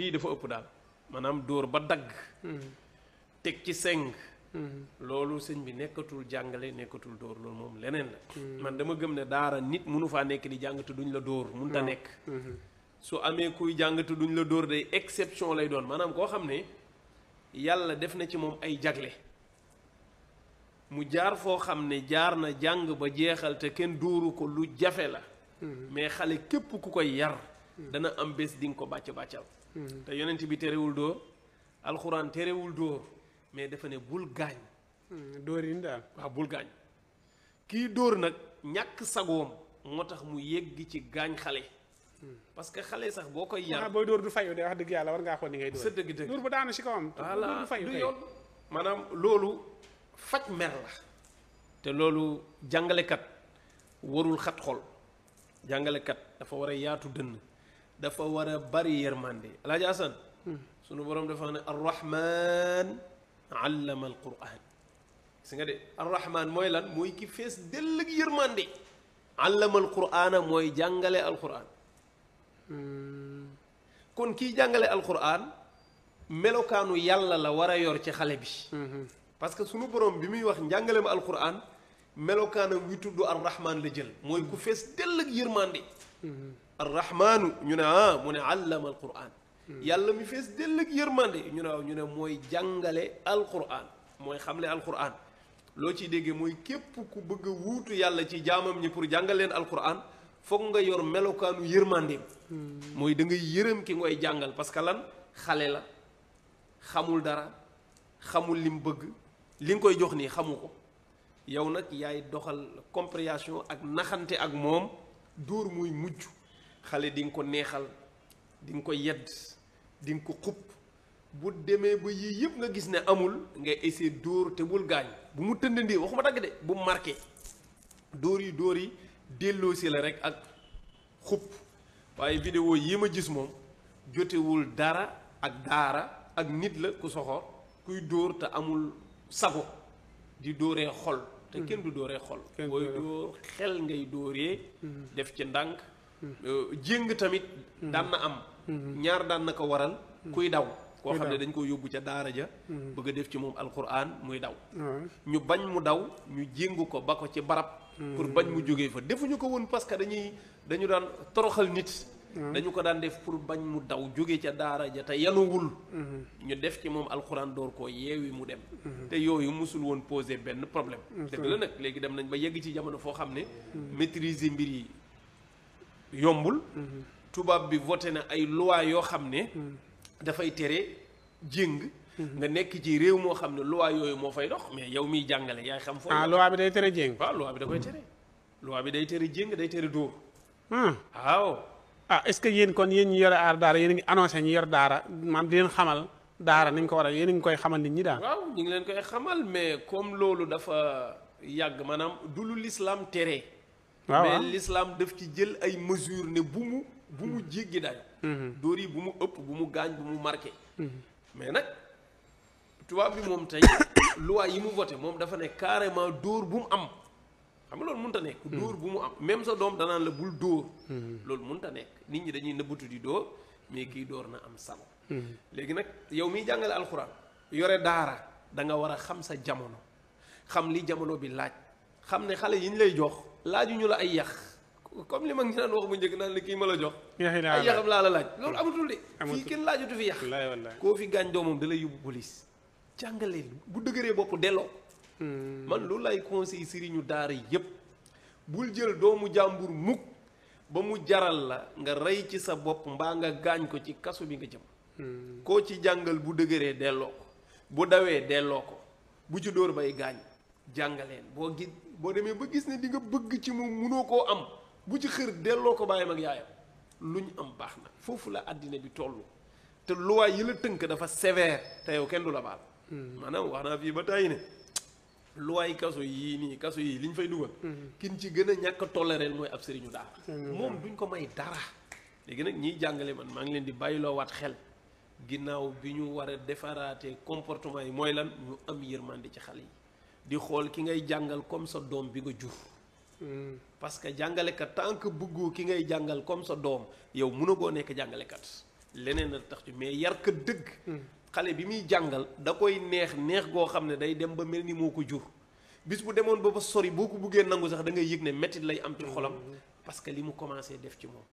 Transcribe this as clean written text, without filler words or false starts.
lii dafa ëpp daal maanaam dóor ba dagg teg ci seng loolu sëñ bi nekkatul jàngale nekkatul dóor loolu moom leneen la man dama gëm ne daara nit mënu faa nekk di jàng te duñ la dóor mun ta nekk su amee kuy jàng te duñ la dóor day exception lay doon maanaam koo xam ne yàlla def na ci moom ay jagle mu jaar foo xam ne jaar na jàng ba jeexal te kenn dóoru ko lu jafe la mais xale képp ku koy yar dana am bés di nga ko bàccal te yonent bi terewul dóor alxuraan terewul dóor mais dafa ne bul gaañ dóor yi daal waaw bul gaañ kii dóor nag ñàkk sagoom moo tax mu yegg ci gaañ xale parce que xale sax boo koy yar booy dóor du fayu de wax dëgg yàlla war ngaa xool ni ngay dóor sa dëgg-dëgg dóor bu daanu si kawam voilà dóor du fayu du yoon maanaam loolu faj mer la te loolu jàngalekat warul xat xol jàngalekat dafa war a yaatu dënn dafa war a bari yërmande alaaji Asan sunu borom dafa ne arrahman allama alquran gis nga de arrahman mooy lan mooy ki fees dell ak yërmande allama alqurana mooy jàngale alquran kon kii jàngale alquran melokaanu yàlla la war a yor ci xale bi parce que sunu borom bi muy wax njàngaleem alquran melokaanam wi tudd arrahman la jël mooy ku fees dell ak yërmande arrahmaanu ñu ne mu ne allama alquran yàlla mi fees dell ak yërmande ñu ne waaw ñu ne mooy jàngale alquran mooy xamle alquran loo ciy déggee mooy képp ku bëgg a wuutu yàlla ci jaamam ñi pour jàngal leen alquran foog nga yor melokaanu yërmandeem mooy da ngay yërëm ki ngoy jàngal parce que lan xale la xamul dara xamul li mu bëgg li nga koy jox nii xamu ko yow nag yaay doxal compréhension ak naxante ak moom dóor muy mujj xale di nga ko neexal di nga ko yedd di nga ko xupp bu demee ba yii yëpp nga gis ne amul nga essayer dóor te bul gaañ bu mu tëndandee waxuma dagg de bu mu marqué dóor yi delloosi la rek ak xupp waaye vidéo yi ma gis moom jotewul dara ak daara ak nit la ku soxor kuy dóor te amul sago di dóoree xol te kenn du dóoree xol booy dóor xel ngay dóoree def ci ndànk jéng tamit daan na am ñaar daan na ko waral kuy daw koo xam ne dañ ko yóbbu ca daara ja bëgg a def ci moom alquran muy daw ñu bañ mu daw ñu jéngu ko ba ko ci barab pour bañ mu jógee fa defuñu ko woon parce que dañu daan toroxal nit dañu ko daan def pour bañ mu daw jóge ca daara ja te yanuwul ñu def ci moom alxuraan door koo yeewi mu dem te yooyu musul woon poser benn problème dëgg la nag léegi dem nañ ba yegg ci jamono foo xam ne maîtriser mbir yi yombul tubaab bi voté na ay loi yoo xam ne dafay tere jéng nga nekk ci réew moo xam ne loi yooyu moo fay dox mais yow miy jàngale yaay xam foofu loi bi day tere jéng waaw loi bi da koy tere loi bi day tere jéng day tere dóor waaw est-ce que yéen kon yéen ñu yore aar daara yéen a ngi annoncé ñu yor daara maam di leen xamal daara ni ñu ko war a yéen a ngi koy xamal nit ñi daal waaw ñu ngi leen koy xamal mais comme loolu dafa yàgg maanaam du lu l'islam tere mais l'islam daf ci jël ay mesures ne bu mu jéggi daal dóor yi bu mu ëpp bu mu gaañ bu mu marqué mais nag tubaab bi moom tey loi yi mu voté moom dafa ne carrément dóor bu mu am xam nga loolu mënut a nekk dóor bu mu am même sa doom danaan la bul dóor loolu mënut a nekk nit ñi dañuy nëbbatu di dóor mais kii dóor na am sago léegi nag yow miy jàngale alxuraan yore daara da nga war a xam sa jamono xam li jamono bi laaj xam ne xale yi ñu lay jox laajuñu la ay yax comme li mag ñi naan wax bu njëkk naan la kii ma la jox ay yaxam laa la laaj loolu amatul de fii kenn laajatu fi yax koo fi gaañ doomam da lay yóbbu police jàngaleel bu dëgëree bopp delloo man loolu lay conseil sëriñu daara yépp bul jël doomu jàmbur mukk ba mu jaral la nga rey ci sa bopp mbaa nga gaañ ko ci kaso bi nga jëm koo ci jàngal bu dëgëree delloo ko bu dawee delloo ko bu ci dóor bay gaañ jàngaleen boo demee ba gis ne di nga bëgg ci moom munoo koo am bu ci xër delloo ko bàyyam ak yaayam lu ñu am baax na foofu la àddina bi tollu te loi yi la tënk dafa sévère te yow kenn du la baal maanaam wax naa fii ba tàyyi ne loi kaso yii nii kaso yii li ñu fay dugal kin ci gën a ñàkk a toléreel mooy ab sëriñu daara moom duñ ko may dara léegi nag ñiy jàngale man maa ngi leen di bàyyiloo waat xel ginnaaw bi ñu war a defaraatee comportement yi mooy lan ñu am yërmande ci xale yi di xool ki ngay jàngal comme sa doom bi nga jur parce que jàngalekat tant que bëggoo ki ngay jàngal comme sa doom yow mënagoo nekk jàngalekat leneen a tax ci mais yar ka dëgg xale bi muy jàngal da koy neex goo xam ne day dem ba mel ni moo ko jur bis bu demoon ba sori boo ko buggee nangu sax da ngay yëg ne mettit lay am ci xolam parce que li mu commencé def ci moom